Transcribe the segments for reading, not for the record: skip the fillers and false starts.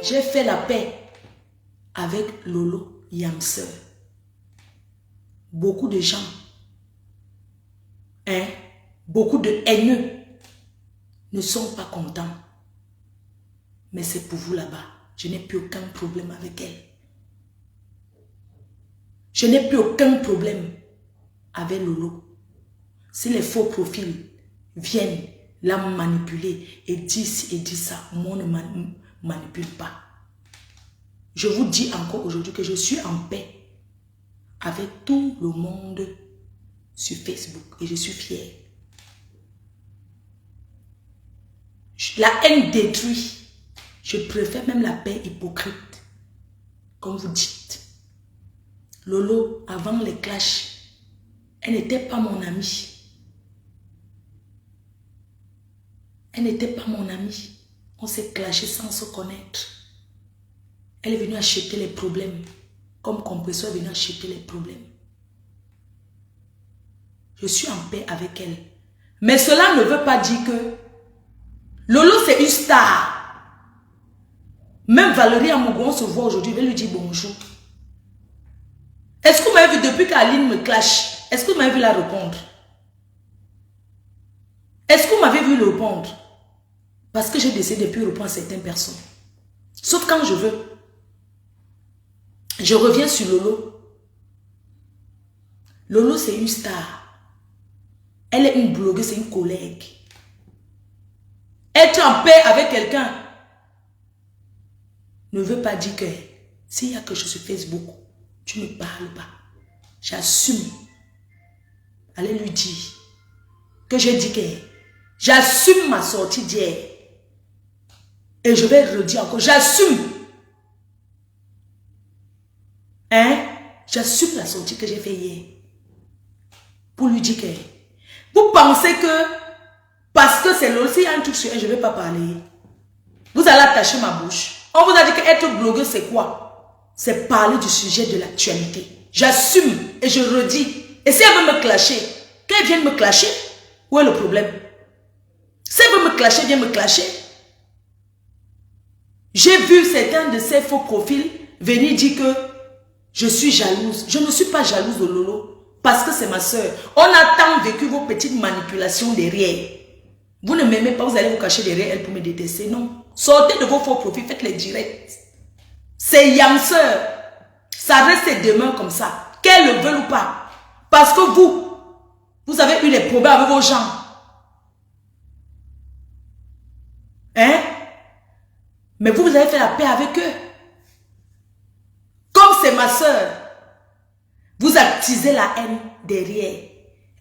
j'ai fait la paix avec Lolo Yamseur. Beaucoup de gens, beaucoup de haineux ne sont pas contents. Mais c'est pour vous là-bas. Je n'ai plus aucun problème avec elle. Je n'ai plus aucun problème avec Lolo. Si les faux profils viennent la manipuler et disent ça, moi ne manipule pas. Je vous dis encore aujourd'hui que je suis en paix avec tout le monde sur Facebook et je suis fière. La haine détruit. Je préfère même la paix hypocrite, comme vous dites. Lolo, avant les clashs, elle n'était pas mon amie. Elle n'était pas mon amie. On s'est clashé sans se connaître. Elle est venue acheter les problèmes. Comme compresseur est venu acheter les problèmes. Je suis en paix avec elle. Mais cela ne veut pas dire que Lolo c'est une star. Même Valérie Amougou, on se voit aujourd'hui, je vais lui dire bonjour. Est-ce que vous m'avez vu depuis qu'Aline me clash? Est-ce que vous m'avez vu la répondre? Est-ce que vous m'avez vu le répondre? Parce que j'ai décidé de ne plus répondre à certaines personnes. Sauf quand je veux. Je reviens sur Lolo. Lolo, c'est une star. Elle est une blogueuse, c'est une collègue. Être en paix avec quelqu'un ne veut pas dire que s'il y a quelque chose sur Facebook, tu ne parles pas. J'assume. Allez lui dire que j'ai dit que j'assume ma sortie d'hier. Et je vais redire encore, j'assume. J'assume la sortie que j'ai fait hier. Pour lui dire que vous pensez que parce que c'est l'autre, s'il y a un truc sur elle, je ne vais pas parler. Vous allez attacher ma bouche. On vous a dit qu'être blogueur, c'est quoi? C'est parler du sujet de l'actualité. J'assume et je redis. Et si elle veut me clasher, qu'elle vienne me clasher, où est le problème? Si elle veut me clasher, viens me clasher. J'ai vu certains de ces faux profils venir dire que je suis jalouse. Je ne suis pas jalouse de Lolo parce que c'est ma soeur. On a tant vécu vos petites manipulations derrière. Vous ne m'aimez pas, vous allez vous cacher derrière elle pour me détester. Non. Sortez de vos faux profils, faites les directs. C'est Yamseur. Ça reste demain comme ça. Qu'elle le veuille ou pas. Parce que vous avez eu des problèmes avec vos gens. Mais vous avez fait la paix avec eux. Comme c'est ma soeur, vous attisez la haine derrière.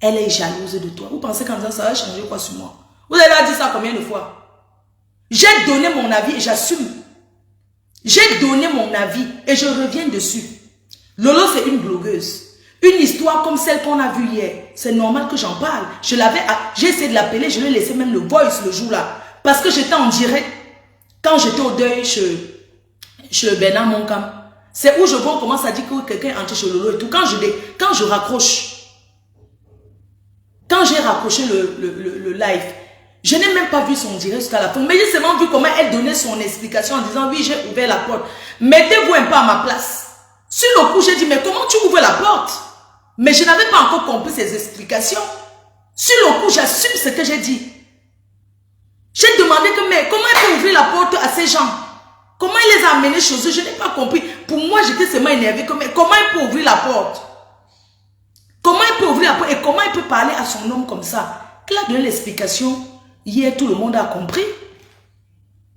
Elle est jalouse de toi. Vous pensez qu'en disant ça va changer quoi sur moi? Vous avez dit ça combien de fois? J'ai donné mon avis et j'assume. J'ai donné mon avis et je reviens dessus. Lolo, c'est une blogueuse. Une histoire comme celle qu'on a vue hier. C'est normal que j'en parle. J'ai essayé de l'appeler, je lui ai laissé même le voice le jour-là. Parce que j'étais en direct. Quand j'étais au deuil chez Bernard Moncam. C'est où je vois, on commence à dire que quelqu'un est entré chez Lolo et tout. Quand je raccroche. Quand j'ai raccroché le live. Je n'ai même pas vu son direct jusqu'à la fin. Mais j'ai seulement vu comment elle donnait son explication en disant oui, j'ai ouvert la porte. Mettez-vous un peu à ma place. Sur le coup, j'ai dit mais comment tu ouvres la porte? Mais je n'avais pas encore compris ses explications. Sur le coup, j'assume ce que j'ai dit. J'ai demandé que mais comment elle peut ouvrir la porte à ces gens? Comment elle les a amenés chez eux? Je n'ai pas compris. Pour moi, j'étais seulement énervée. Mais comment elle peut ouvrir la porte? Comment elle peut ouvrir la porte? Et comment elle peut parler à son homme comme ça? Elle a donné l'explication. Hier, tout le monde a compris.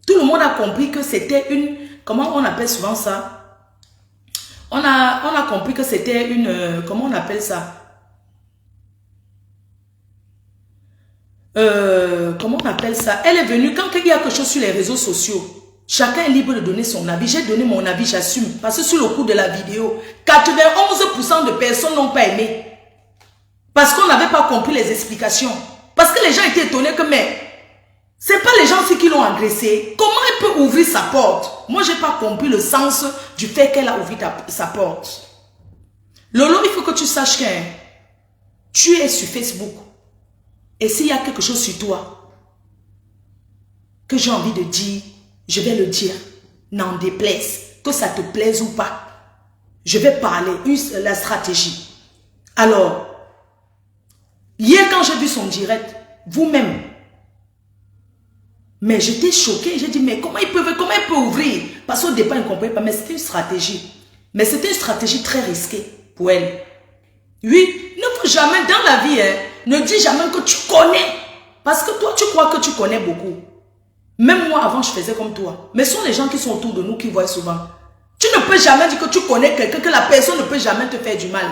Tout le monde a compris que c'était une... Comment on appelle souvent ça? On a compris que c'était une... comment on appelle ça? Comment on appelle ça? Elle est venue, quand il y a quelque chose sur les réseaux sociaux, chacun est libre de donner son avis. J'ai donné mon avis, j'assume. Parce que sur le coup de la vidéo, 91% de personnes n'ont pas aimé. Parce qu'on n'avait pas compris les explications. Parce que les gens étaient étonnés que, mais, c'est pas les gens aussi qui l'ont agressé. Comment elle peut ouvrir sa porte? Moi, j'ai pas compris le sens du fait qu'elle a ouvert sa porte. Lolo, il faut que tu saches que tu es sur Facebook. Et s'il y a quelque chose sur toi que j'ai envie de dire, je vais le dire. n'en déplaise, que ça te plaise ou pas. Je vais parler, la stratégie. Alors, hier quand j'ai vu son direct, vous-même, mais j'étais choquée, j'ai dit, mais comment il peut ouvrir? Parce qu'au départ, il ne comprenait pas, mais c'était une stratégie. Mais c'était une stratégie très risquée pour elle. Oui, ne faut jamais dans la vie, ne dis jamais que tu connais. Parce que toi, tu crois que tu connais beaucoup. Même moi, avant, je faisais comme toi. Mais ce sont les gens qui sont autour de nous qui voient souvent. Tu ne peux jamais dire que tu connais quelqu'un, que la personne ne peut jamais te faire du mal.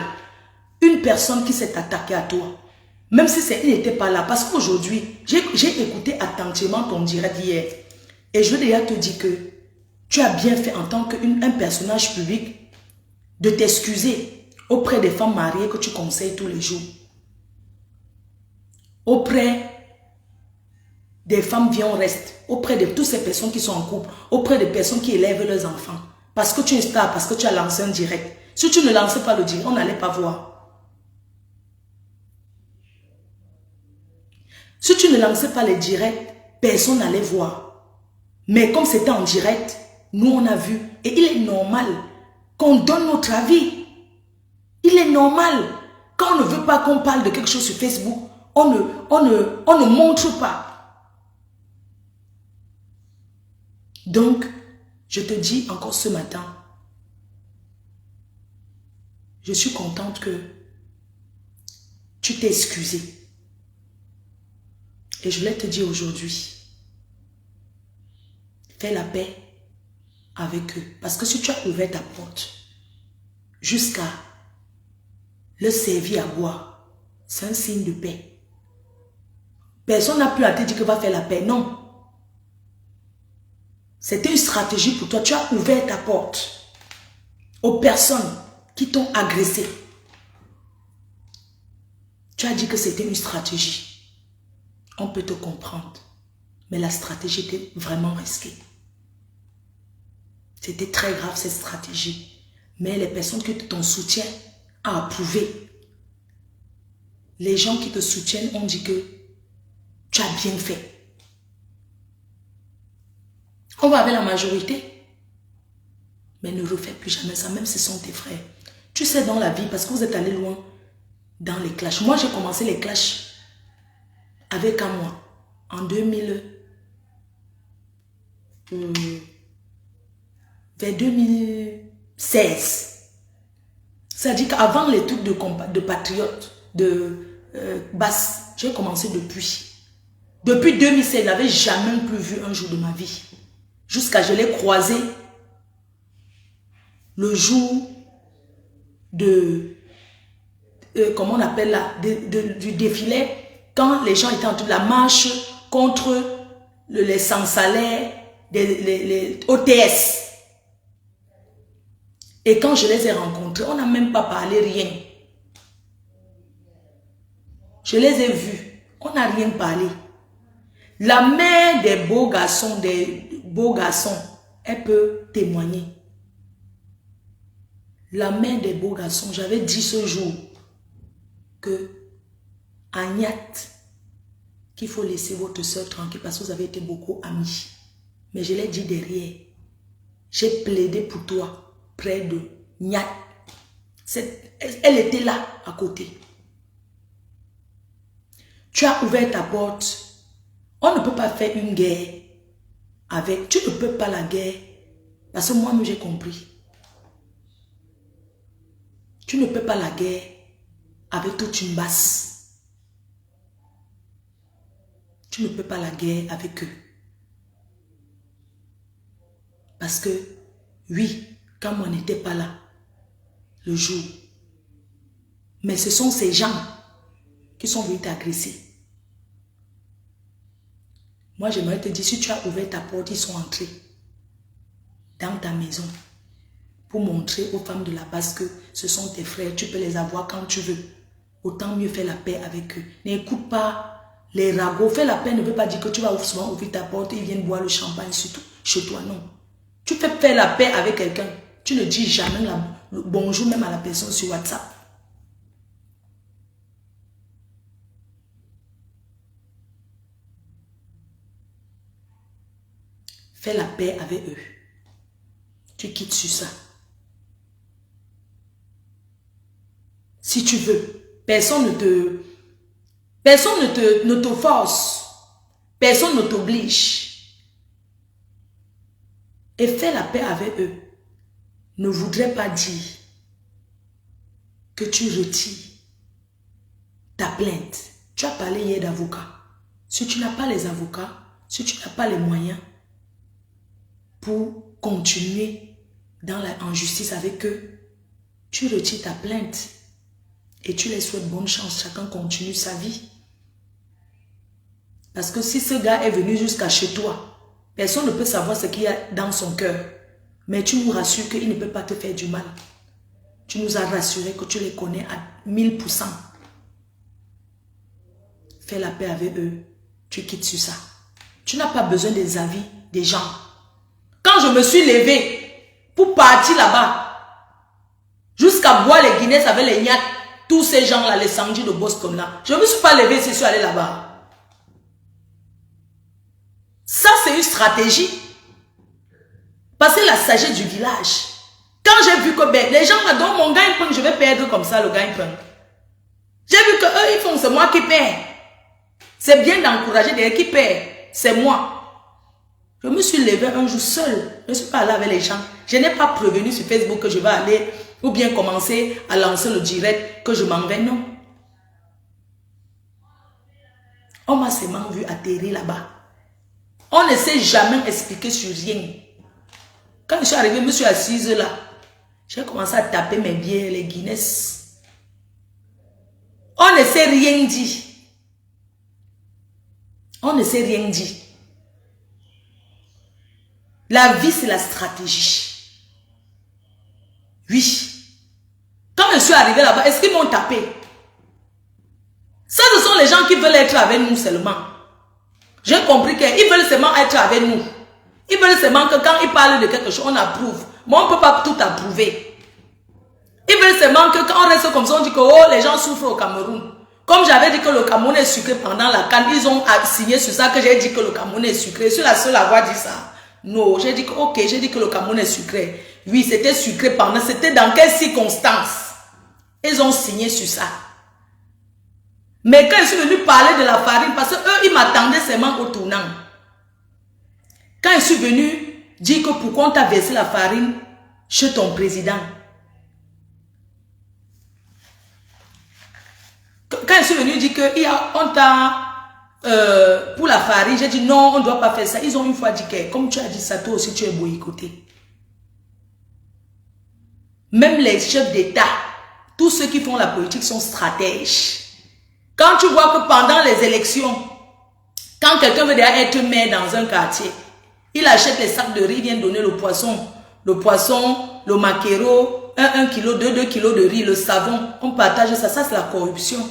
Une personne qui s'est attaquée à toi, même si il n'était pas là. Parce qu'aujourd'hui, j'ai écouté attentivement ton direct hier. Et je veux déjà te dire que tu as bien fait en tant qu'un personnage public de t'excuser auprès des femmes mariées que tu conseilles tous les jours. Auprès des femmes viens, on reste. Auprès de toutes ces personnes qui sont en couple. Auprès des personnes qui élèvent leurs enfants. Parce que tu es star, parce que tu as lancé un direct. Si tu ne lançais pas le direct, on n'allait pas voir. Si tu ne lançais pas les directs, personne n'allait voir. Mais comme c'était en direct, nous on a vu. Et il est normal qu'on donne notre avis. Il est normal. Quand on ne veut pas qu'on parle de quelque chose sur Facebook, on ne montre pas. Donc, je te dis encore ce matin, je suis contente que tu t'es excusé. Et je voulais te dire aujourd'hui, fais la paix avec eux. Parce que si tu as ouvert ta porte jusqu'à le servir à boire, c'est un signe de paix. Personne n'a pu à te dire que va faire la paix. Non. C'était une stratégie pour toi. Tu as ouvert ta porte aux personnes qui t'ont agressé. Tu as dit que c'était une stratégie. On peut te comprendre. Mais la stratégie était vraiment risquée. C'était très grave cette stratégie. Mais les personnes qui t'ont soutien ont approuvé. Les gens qui te soutiennent ont dit que tu as bien fait. On va avec la majorité. Mais ne refais plus jamais ça, même si ce sont tes frères. Tu sais dans la vie, parce que vous êtes allé loin dans les clashs. Moi, j'ai commencé les clashs avec un mois. En 2016. C'est-à-dire qu'avant les trucs de patriotes, basse, j'ai commencé depuis. Depuis 2016, je n'avais jamais plus vu un jour de ma vie. Jusqu'à je l'ai croisé le jour de... comment on appelle là, du défilé, quand les gens étaient en train de la marche contre les sans-salaires, les OTS. Et quand je les ai rencontrés, on n'a même pas parlé rien. Je les ai vus, on n'a rien parlé. La mère des beaux garçons, elle peut témoigner. La mère des beaux garçons, j'avais dit ce jour que Agnès, qu'il faut laisser votre soeur tranquille parce que vous avez été beaucoup amis. Mais je l'ai dit derrière. J'ai plaidé pour toi près de Niat. Elle était là à côté. Tu as ouvert ta porte. On ne peut pas faire une guerre avec. Tu ne peux pas la guerre. Parce que moi-même j'ai compris. Tu ne peux pas la guerre avec toute une basse. Tu ne peux pas la guerre avec eux. Parce que, oui, quand moi n'étais pas là, le jour, mais ce sont ces gens qui sont venus t'agresser. Moi, j'aimerais te dire, si tu as ouvert ta porte, ils sont entrés dans ta maison pour montrer aux femmes de la base que ce sont tes frères, tu peux les avoir quand tu veux. Autant mieux faire la paix avec eux. N'écoute pas les ragots. Faire la paix ne veut pas dire que tu vas souvent ouvrir ta porte et ils viennent boire le champagne surtout chez toi, non. Tu fais faire la paix avec quelqu'un. Tu ne dis jamais le bonjour même à la personne sur WhatsApp. Fais la paix avec eux. tu quittes sur ça. Si tu veux, personne ne te force. Personne ne t'oblige. Et fais la paix avec eux. Ne voudrait pas dire que tu retires ta plainte. Tu as parlé hier d'avocat. Si tu n'as pas les avocats, si tu n'as pas les moyens pour continuer en justice avec eux, tu retires ta plainte et tu les souhaites bonne chance. Chacun continue sa vie. Parce que si ce gars est venu jusqu'à chez toi, personne ne peut savoir ce qu'il y a dans son cœur. Mais tu nous rassures qu'il ne peut pas te faire du mal. Tu nous as rassuré que tu les connais à 1000%. Fais la paix avec eux. Tu quittes sur ça. Tu n'as pas besoin des avis des gens. Quand je me suis levée pour partir là-bas, jusqu'à boire les Guinness avec les Nyat, tous ces gens-là, les Sanji de Boston là, je ne me suis pas levée si je suis allée là-bas. Ça, c'est une stratégie. Parce que la sagesse du village. Quand j'ai vu que les gens m'adorent mon gagne-pain, je vais perdre comme ça le gagne-pain. J'ai vu que eux, ils font, c'est moi qui perds. C'est bien d'encourager des gens qui perdent. C'est moi. Je me suis levée un jour seul. Je ne suis pas allée avec les gens. Je n'ai pas prévenu sur Facebook que je vais aller ou bien commencer à lancer le direct que je m'en vais. Non. On m'a seulement vu atterrir là-bas. On ne sait jamais expliquer sur rien. Quand je suis arrivée, je me suis assise là. J'ai commencé à taper mes bières, les Guinness. On ne sait rien dire. On ne sait rien dire. La vie, c'est la stratégie. Oui. Quand je suis arrivée là-bas, est-ce qu'ils m'ont tapé? Ça, ce sont les gens qui veulent être avec nous seulement. J'ai compris qu'ils veulent seulement être avec nous. Ils veulent seulement que quand ils parlent de quelque chose, on approuve. Mais on ne peut pas tout approuver. Ils veulent seulement que quand on reste comme ça, on dit que oh, les gens souffrent au Cameroun. Comme j'avais dit que le Cameroun est sucré pendant la CAN, ils ont signé sur ça que j'ai dit que le Cameroun est sucré. Je suis la seule à avoir dit ça. Non, j'ai dit que ok, j'ai dit que le Cameroun est sucré. Oui, c'était sucré pendant, c'était dans quelles circonstances? Ils ont signé sur ça. Mais quand je suis venu parler de la farine, parce qu'eux, ils m'attendaient seulement au tournant. Quand je suis venu dire que pourquoi on t'a versé la farine chez ton président. Quand je suis venu dire qu'on t'a... pour la farine, j'ai dit non, on ne doit pas faire ça. Ils ont une fois dit que, comme tu as dit ça, toi aussi tu es boycotté. Même les chefs d'État, tous ceux qui font la politique sont stratèges. Quand tu vois que pendant les élections, quand quelqu'un veut déjà être maire dans un quartier, il achète les sacs de riz, il vient donner le poisson, le maquereau, 1 kilo, 2 kilos de riz, le savon, on partage ça, ça c'est la corruption.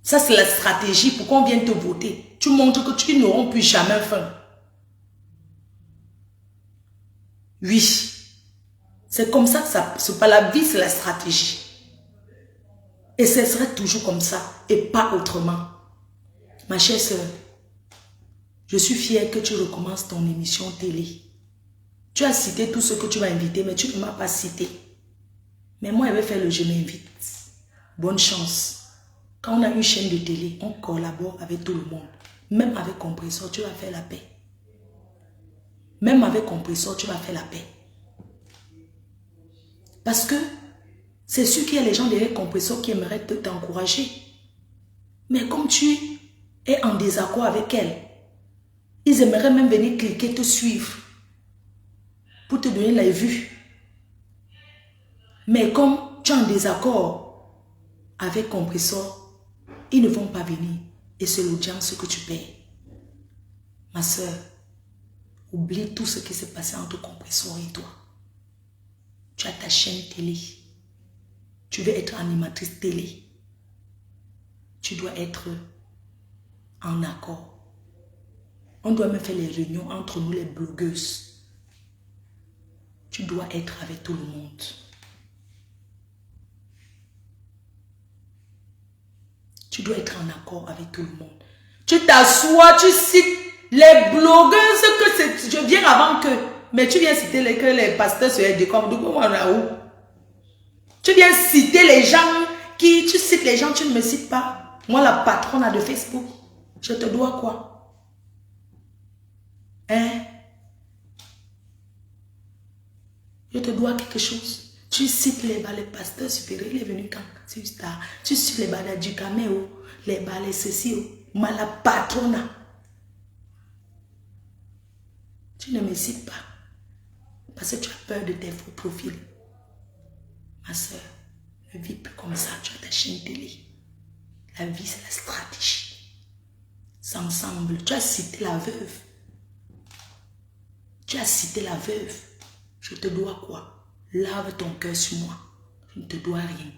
Ça c'est la stratégie pour qu'on vienne te voter. Tu montres que tu n'auras plus jamais faim. Oui, c'est comme ça que ça se passe. La vie c'est la stratégie. Et ce serait toujours comme ça et pas autrement. Ma chère sœur, je suis fière que tu recommences ton émission télé. Tu as cité tout ce que tu vas inviter, mais tu ne m'as pas cité. Mais moi, je vais faire le je m'invite. Bonne chance. Quand on a une chaîne de télé, on collabore avec tout le monde. Même avec Compressor, tu vas faire la paix. Même avec Compressor, tu vas faire la paix. Parce que c'est sûr qu'il y a les gens derrière Compressor qui aimeraient t'encourager. Mais comme tu es en désaccord avec elle, ils aimeraient même venir cliquer, te suivre, pour te donner la vue. Mais comme tu es en désaccord avec Compressor, ils ne vont pas venir. Et c'est l'audience que tu payes. Ma soeur, oublie tout ce qui s'est passé entre Compressor et toi. Tu as ta chaîne télé. Tu veux être animatrice télé. Tu dois être en accord. On doit même faire les réunions entre nous les blogueuses. Tu dois être avec tout le monde. Tu dois être en accord avec tout le monde. Tu t'assois, tu cites les blogueuses que je viens avant que. Mais tu viens citer que les pasteurs se décorent. De quoi on a où? Tu viens citer les gens qui... Tu cites les gens, tu ne me cites pas. Moi, la patronne de Facebook, je te dois quoi? Hein? Je te dois quelque chose. Tu cites les pasteurs supérieurs, il est venu quand? Tu cites les balais du caméo, les balais ceci, moi, la patronne. Tu ne me cites pas. Parce que tu as peur de tes faux profils. Ma soeur, ne vis plus comme ça. Tu as ta chaîne télé. La vie, c'est la stratégie. C'est ensemble. Tu as cité la veuve. Tu as cité la veuve. Je te dois quoi? Lave ton cœur sur moi. Je ne te dois rien.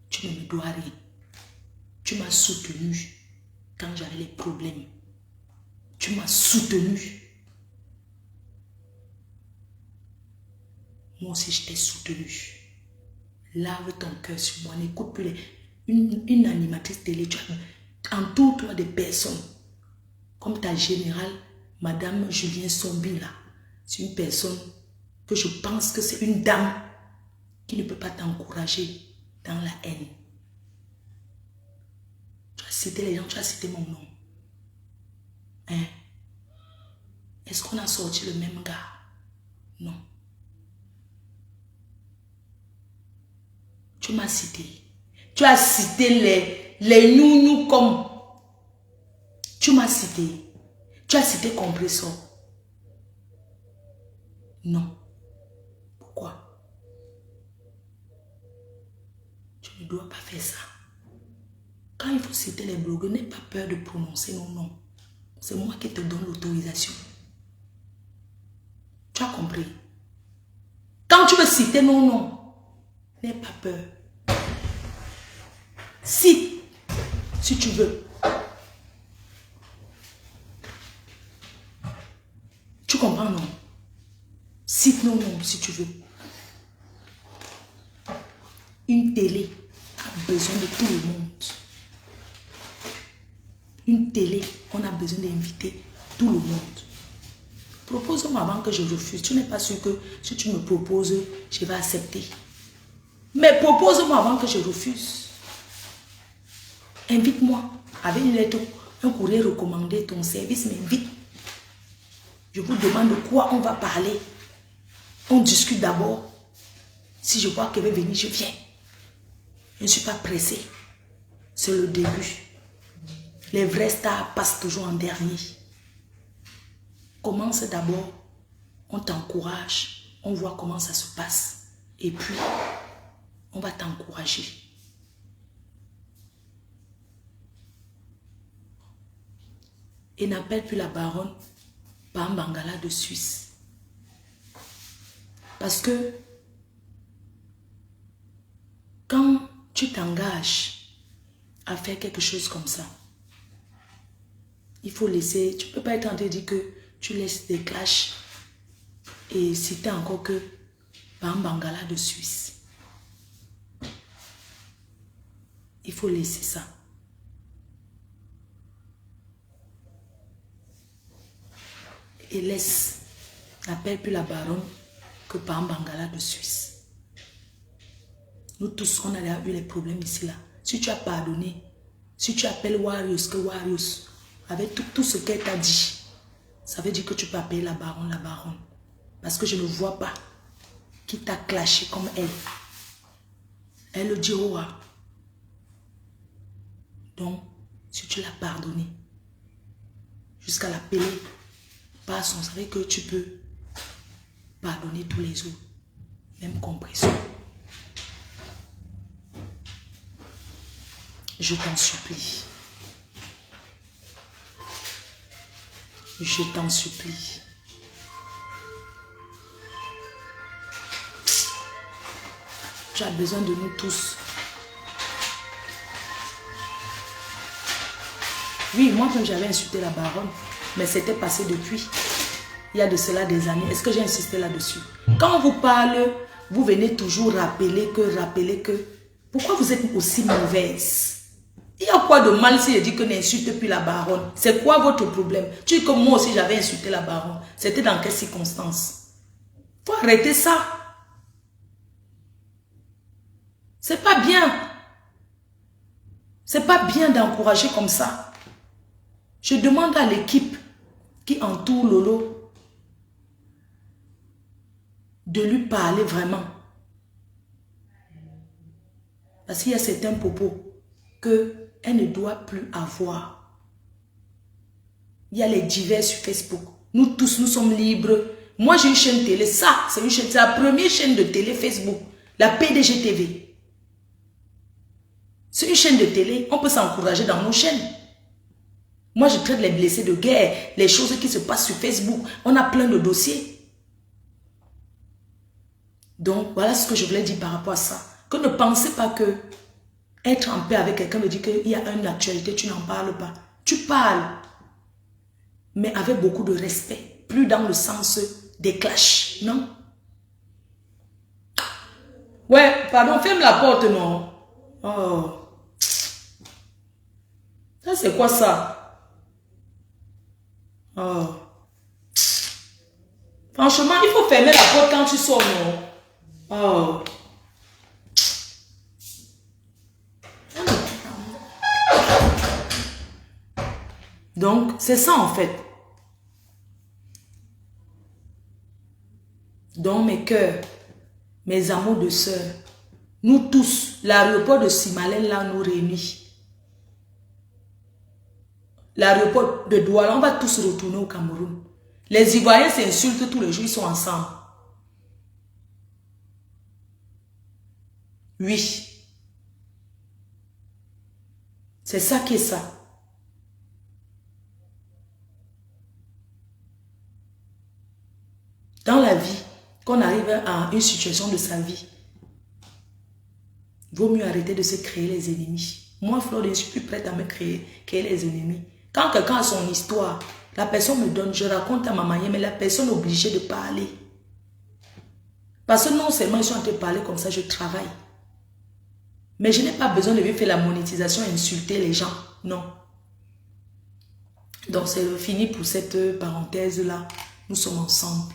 Tu ne me dois rien. Tu m'as soutenu quand j'avais les problèmes. Tu m'as soutenu. Moi aussi, je t'ai soutenu. Lave ton cœur sur moi. N'écoute plus une animatrice télé. Entoure-toi des personnes. Comme ta générale, Madame Julien Sombi, là. C'est une personne que je pense que c'est une dame qui ne peut pas t'encourager dans la haine. Tu as cité les gens, tu as cité mon nom. Hein? Est-ce qu'on a sorti le même gars? Non. Tu m'as cité. Tu as cité les nounous comme. Tu m'as cité. Tu as cité Compressor. Non. Pourquoi? Tu ne dois pas faire ça. Quand il faut citer les blogueurs, n'aie pas peur de prononcer nos noms. C'est moi qui te donne l'autorisation. Tu as compris? Quand tu veux citer nos noms, n'aie pas peur. Cite, si tu veux. Tu comprends, non? Cite nos noms, si tu veux. Une télé a besoin de tout le monde. Une télé, on a besoin d'inviter tout le monde. Propose-moi avant que je refuse. Tu n'es pas sûr que si tu me proposes, je vais accepter. Mais propose-moi avant que je refuse. Invite-moi avec une lettre, un courrier recommandé, ton service m'invite. Je vous demande de quoi on va parler. On discute d'abord. Si je vois qu'elle va venir, je viens. Je ne suis pas pressée. C'est le début. Les vrais stars passent toujours en dernier. Commence d'abord. On t'encourage. On voit comment ça se passe. Et puis, on va t'encourager. Et n'appelle plus la baronne Bambangala de Suisse. Parce que quand tu t'engages à faire quelque chose comme ça, il faut laisser, tu ne peux pas être en train de dire que tu laisses des clashs et citer encore que Bambangala de Suisse. Il faut laisser ça. Et laisse, n'appelle plus la baronne que Bambangala de Suisse. Nous tous, on a eu les problèmes ici là. Si tu as pardonné, si tu appelles Warriors, que Warriors, avec tout ce qu'elle t'a dit, ça veut dire que tu peux appeler la baronne. Parce que je ne vois pas qui t'a clashé comme elle. Elle le dit au roi. Donc, si tu l'as pardonné, jusqu'à l'appeler par son, ça veut dire que tu peux pardonner tous les autres, même Compressor. Je t'en supplie. Je t'en supplie. Tu as besoin de nous tous. Oui, moi quand j'avais insulté la baronne, mais c'était passé depuis. Il y a de cela des années. Est-ce que j'ai insisté là-dessus? Quand on vous parle, vous venez toujours rappeler que. Pourquoi vous êtes aussi mauvaise? Il y a quoi de mal si je dis que n'insulte plus la baronne? C'est quoi votre problème? Tu dis que moi aussi j'avais insulté la baronne. C'était dans quelles circonstances? Faut arrêter ça. C'est pas bien. C'est pas bien d'encourager comme ça. Je demande à l'équipe qui entoure Lolo de lui parler vraiment. Parce qu'il y a certains propos qu'elle ne doit plus avoir. Il y a les divers sur Facebook. Nous tous, nous sommes libres. Moi, j'ai une chaîne télé. Ça, c'est une chaîne. C'est la première chaîne de télé Facebook. La PDG TV. C'est une chaîne de télé. On peut s'encourager dans nos chaînes. Moi, je traite les blessés de guerre, les choses qui se passent sur Facebook. On a plein de dossiers. Donc, voilà ce que je voulais dire par rapport à ça. Que ne pensez pas que être en paix avec quelqu'un veut dire qu'il y a une actualité, tu n'en parles pas. Tu parles, mais avec beaucoup de respect. Plus dans le sens des clashs, non? Ouais, pardon, ferme la porte, non? Oh. Ça, c'est quoi ça? Oh. Franchement, il faut fermer la porte quand tu sors, non? Oh. Donc, c'est ça en fait. Donc, mes cœurs, mes amours de sœurs, nous tous, l'aéroport de Simalène là nous réunit. L'aéroport de Douala, on va tous retourner au Cameroun. Les Ivoiriens s'insultent tous les jours, ils sont ensemble. Oui. C'est ça qui est ça. Dans la vie, quand on arrive à une situation de sa vie, il vaut mieux arrêter de se créer les ennemis. Moi, Flore, je suis plus prête à me créer les ennemis. Quand quelqu'un a son histoire, la personne me donne, je raconte à ma manière, mais la personne est obligée de parler. Parce que non seulement ils sont en train de parler comme ça, je travaille. Mais je n'ai pas besoin de venir faire la monétisation et insulter les gens. Non. Donc c'est fini pour cette parenthèse-là. Nous sommes ensemble.